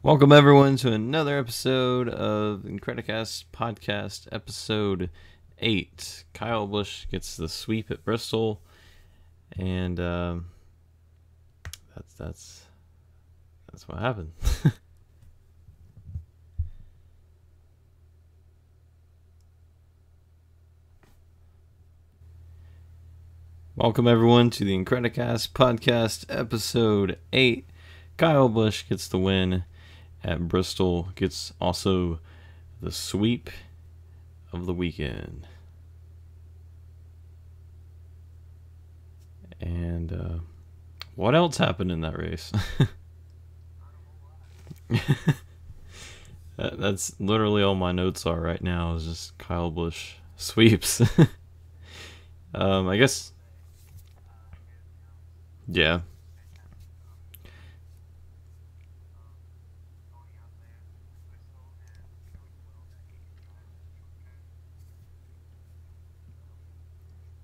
Welcome everyone to another episode of Incredicast podcast, episode 8. Kyle Busch gets the sweep at Bristol, and that's what happened. Welcome everyone to the Incredicast podcast, episode 8. Kyle Busch gets the win at Bristol, gets also the sweep of the weekend. And what else happened in that race? That's literally all my notes are right now, is just Kyle Busch sweeps. I guess, yeah.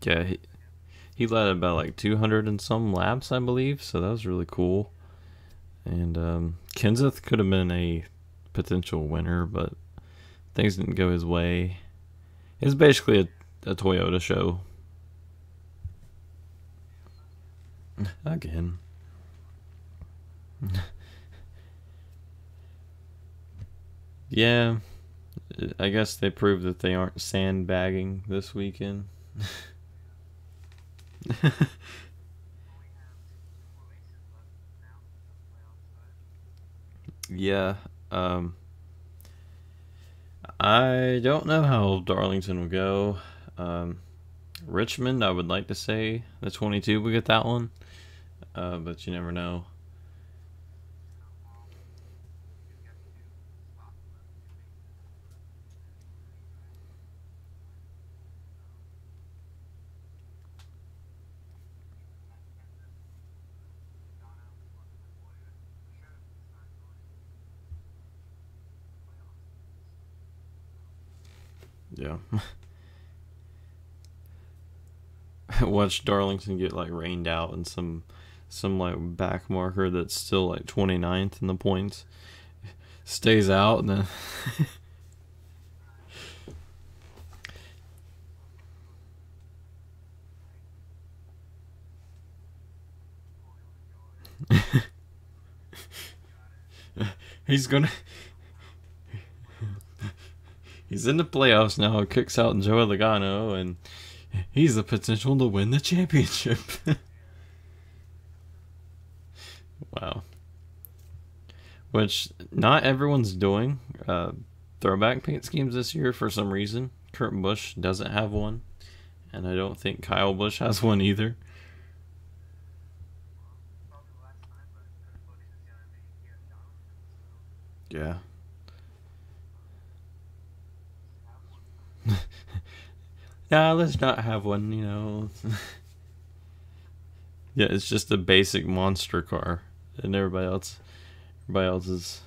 Yeah, he led about like 200 and some laps, I believe, so that was really cool. And Kenseth could have been a potential winner, but things didn't go his way. It's basically a Toyota show. Again. Yeah, I guess they proved that they aren't sandbagging this weekend. Yeah, I don't know how Darlington will go. Richmond, I would like to say the 22 will get that one, but you never know. Yeah. Watch Darlington get like rained out and some like back marker that's still like 29th in the points stays out, and then he's gonna he's in the playoffs now. Kicks out Joe Logano, and he's the potential to win the championship. Wow. Which not everyone's doing. Throwback paint schemes this year for some reason. Kurt Busch doesn't have one, and I don't think Kyle Busch has one either. Yeah. Yeah, let's not have one. Yeah, it's just a basic monster car, and everybody else is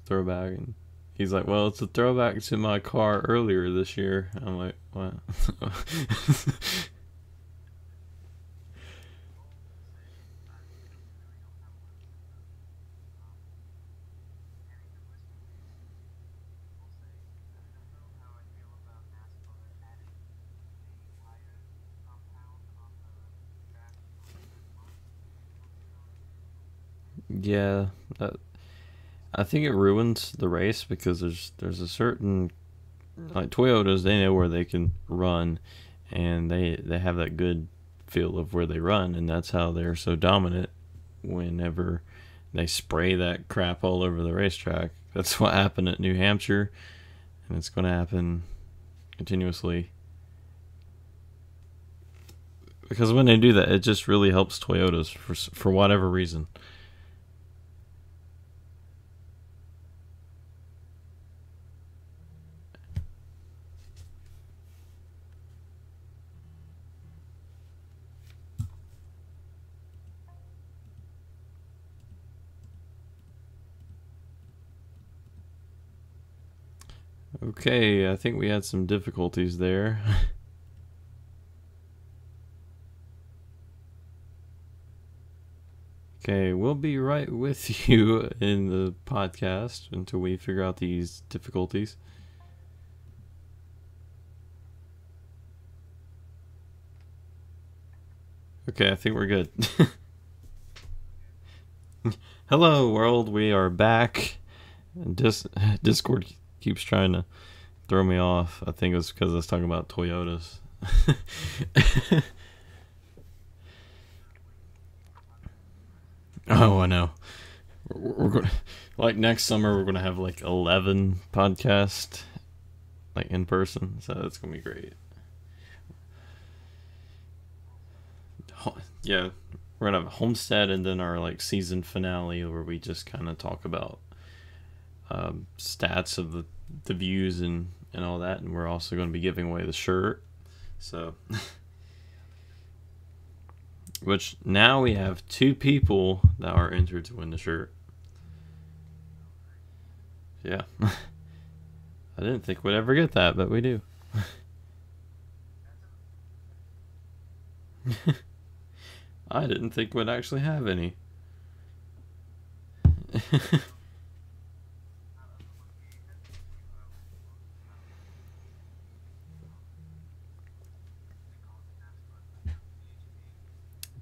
throwback, and he's like, well, it's a throwback to my car earlier this year. I'm like, what? Yeah, that, I think it ruins the race because there's a certain, like Toyotas, they know where they can run, and they have that good feel of where they run, and that's how they're so dominant. Whenever they spray that crap all over the racetrack, that's what happened at New Hampshire, and it's going to happen continuously. Because when they do that, it just really helps Toyotas for whatever reason. Okay, I think we had some difficulties there. Okay, we'll be right with you in the podcast until we figure out these difficulties. Okay, I think we're good. Hello, world. We are back. Discord keeps trying to throw me off. I think it's because I was talking about Toyotas. Oh, I know. We're going like next summer. We're gonna have like 11 podcasts, like in person. So it's gonna be great. Yeah, we're gonna have Homestead and then our like season finale where we just kind of talk about stats of the views and all that, and we're also going to be giving away the shirt. So, which now we have 2 people that are entered to win the shirt. Yeah. I didn't think we'd ever get that, but we do. I didn't think we'd actually have any.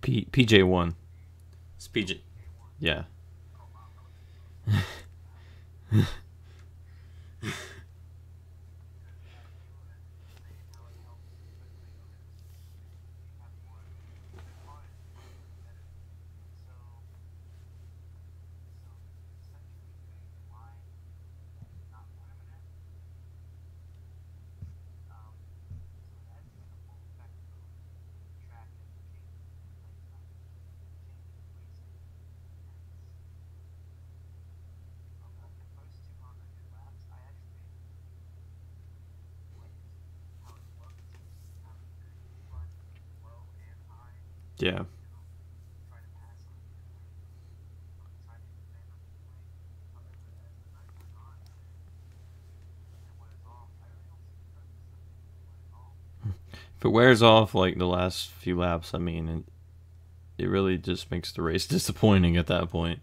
PJ1. It's PJ. Yeah. Yeah. If it wears off like the last few laps, I mean, it really just makes the race disappointing at that point.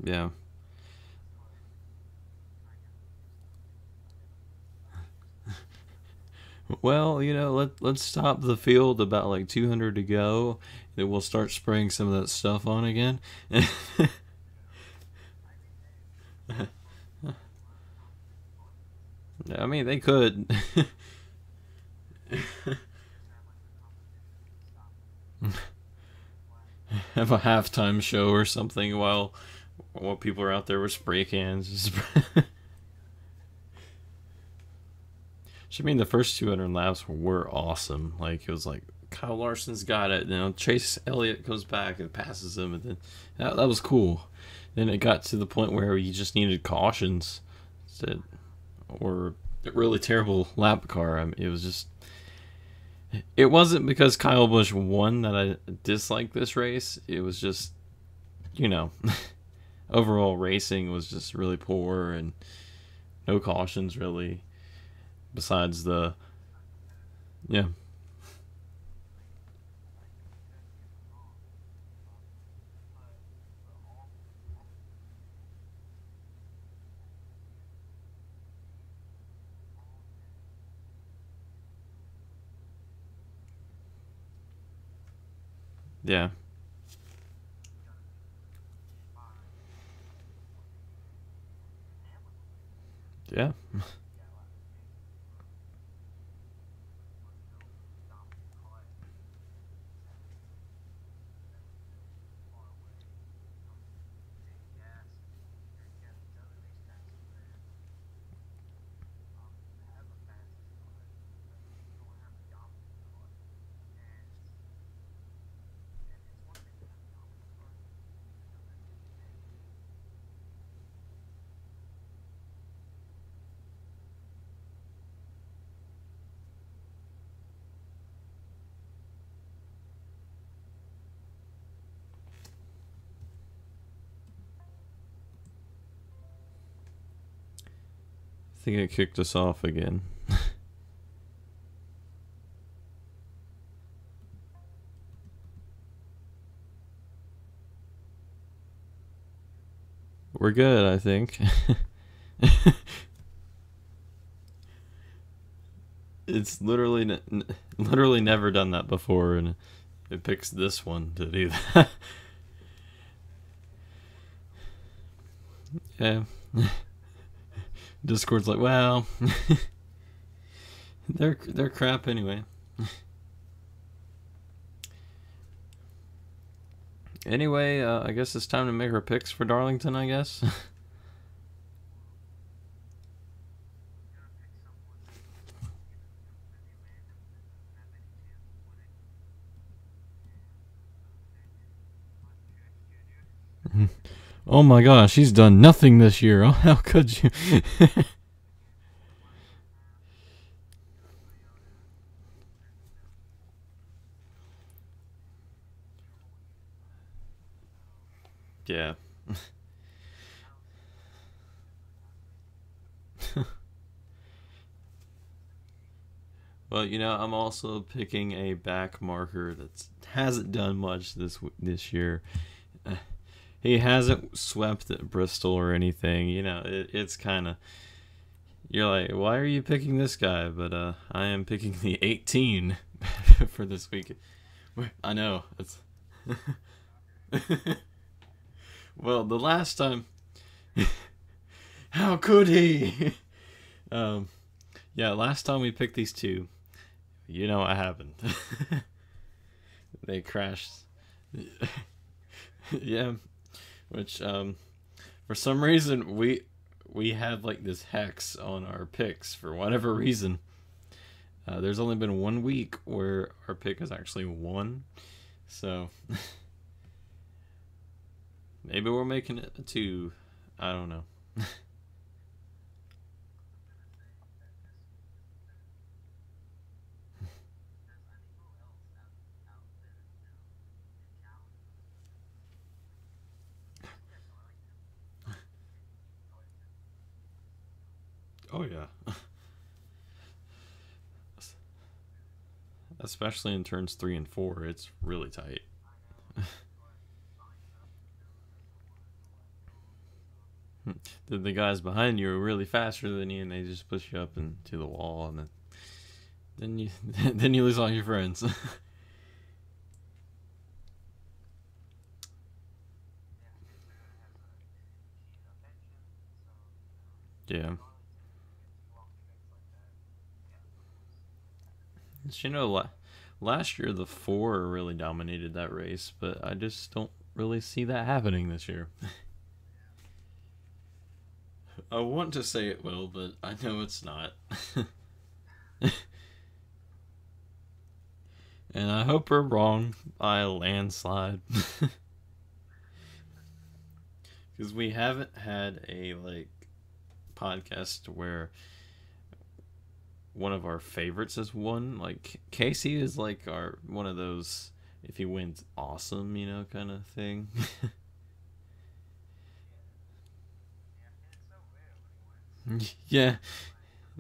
Yeah. Well, let's stop the field about like 200 to go, and we'll start spraying some of that stuff on again. I mean, they could. Have a halftime show or something while people are out there with spray cans. I mean, the first 200 laps were awesome. Like, it was like Kyle Larson's got it. Chase Elliott goes back and passes him, and then that was cool. Then it got to the point where you just needed cautions, or a really terrible lap car. I mean, it was just. It wasn't because Kyle Busch won that I disliked this race. It was just, overall racing was just really poor and no cautions really. Besides yeah. Yeah. Yeah. think it kicked us off again. We're good, I think. It's literally never done that before, and it picks this one to do that. Yeah. Discord's like, well, they're crap anyway. Anyway, I guess it's time to make our picks for Darlington, I guess. Oh my gosh, he's done nothing this year. Oh, how could you? Yeah. Well, I'm also picking a back marker that hasn't done much this year. He hasn't swept at Bristol or anything. It's kind of, you're like, why are you picking this guy? But I am picking the 18 for this week. I know it's. Well, the last time, how could he? Yeah, last time we picked these two, what happened. They crashed. Yeah, which for some reason we have like this hex on our picks for whatever reason. There's only been 1 week where our pick has actually won, so maybe we're making it a 2. I don't know. Oh yeah. Especially in turns 3 and 4, it's really tight. The guys behind you are really faster than you, and they just push you up into the wall, and then you then you lose all your friends. Yeah. Last year the 4 really dominated that race, but I just don't really see that happening this year. I want to say it will, but I know it's not. And I hope we're wrong by a landslide. Because we haven't had a podcast where one of our favorites has won. Like Casey is like our one of those, if he wins, awesome, kind of thing. Yeah,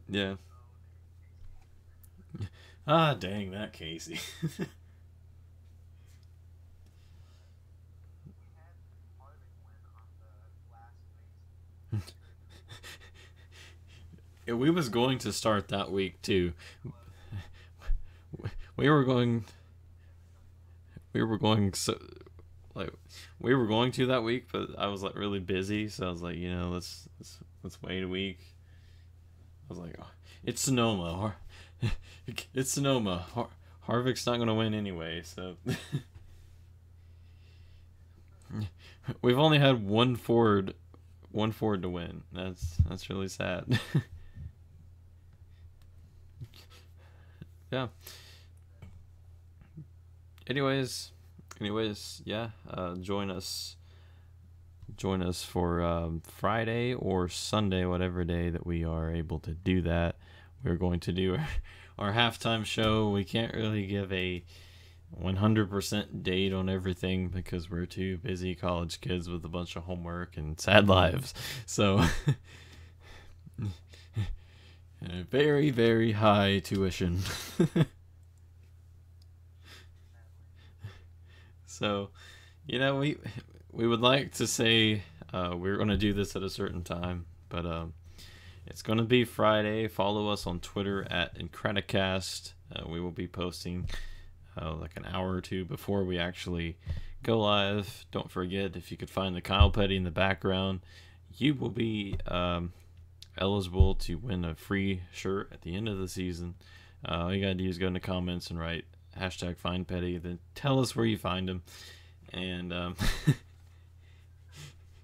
yeah. Ah, dang that Casey. Yeah, we was going to start that week too. We were going. We were going so like we were going to that week, but I was like really busy, so I was like, let's wait a week. I was like, oh, it's Sonoma. It's Sonoma. Harvick's not gonna win anyway, so we've only had one Ford to win. That's really sad. Yeah. Anyways, yeah. Join us for Friday or Sunday, whatever day that we are able to do that. We're going to do our halftime show. We can't really give a 100% date on everything because we're two busy college kids with a bunch of homework and sad lives. So and a very, very high tuition. So, you know, we would like to say we're going to do this at a certain time, but it's going to be Friday. Follow us on Twitter at Incredicast. We will be posting like an hour or two before we actually go live. Don't forget, if you could find the Kyle Petty in the background, you will be eligible to win a free shirt at the end of the season. All you gotta do is go in the comments and write hashtag find Petty, then tell us where you find him. And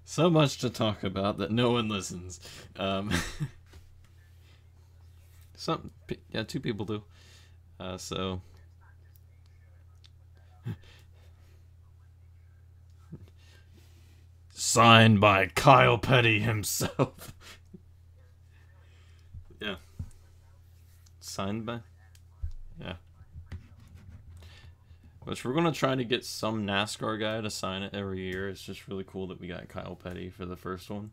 so much to talk about that no one listens. Two people do. So signed by Kyle Petty himself. Yeah. Signed by. Yeah. Which we're gonna try to get some NASCAR guy to sign it every year. It's just really cool that we got Kyle Petty for the first one.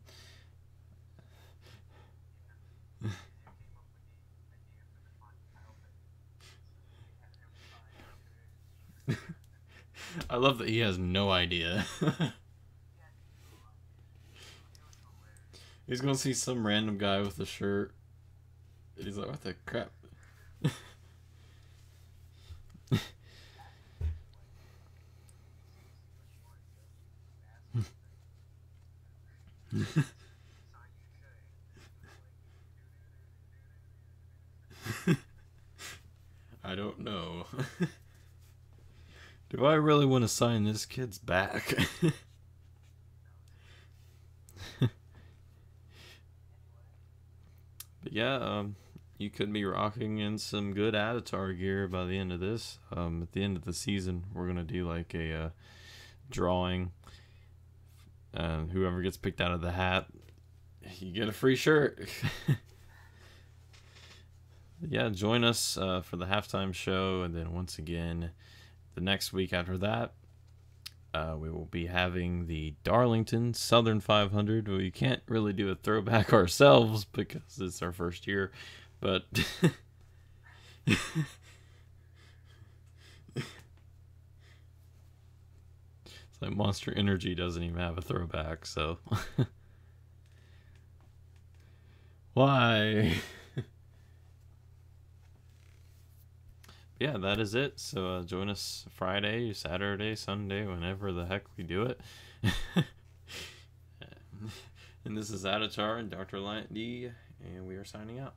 I love that he has no idea. He's gonna see some random guy with a shirt. He's like, what the crap? I don't know. Do I really want to sign this kid's back? But yeah, you could be rocking in some good Adatar gear by the end of this. At the end of the season, we're gonna do like a drawing. Whoever gets picked out of the hat, you get a free shirt. Yeah, join us for the halftime show, and then once again, the next week after that, we will be having the Darlington Southern 500. We can't really do a throwback ourselves because it's our first year, but it's like Monster Energy doesn't even have a throwback, so why? Yeah, that is it. So join us Friday, Saturday, Sunday, whenever the heck we do it. And this is Adatar and DrRelientD, and we are signing out.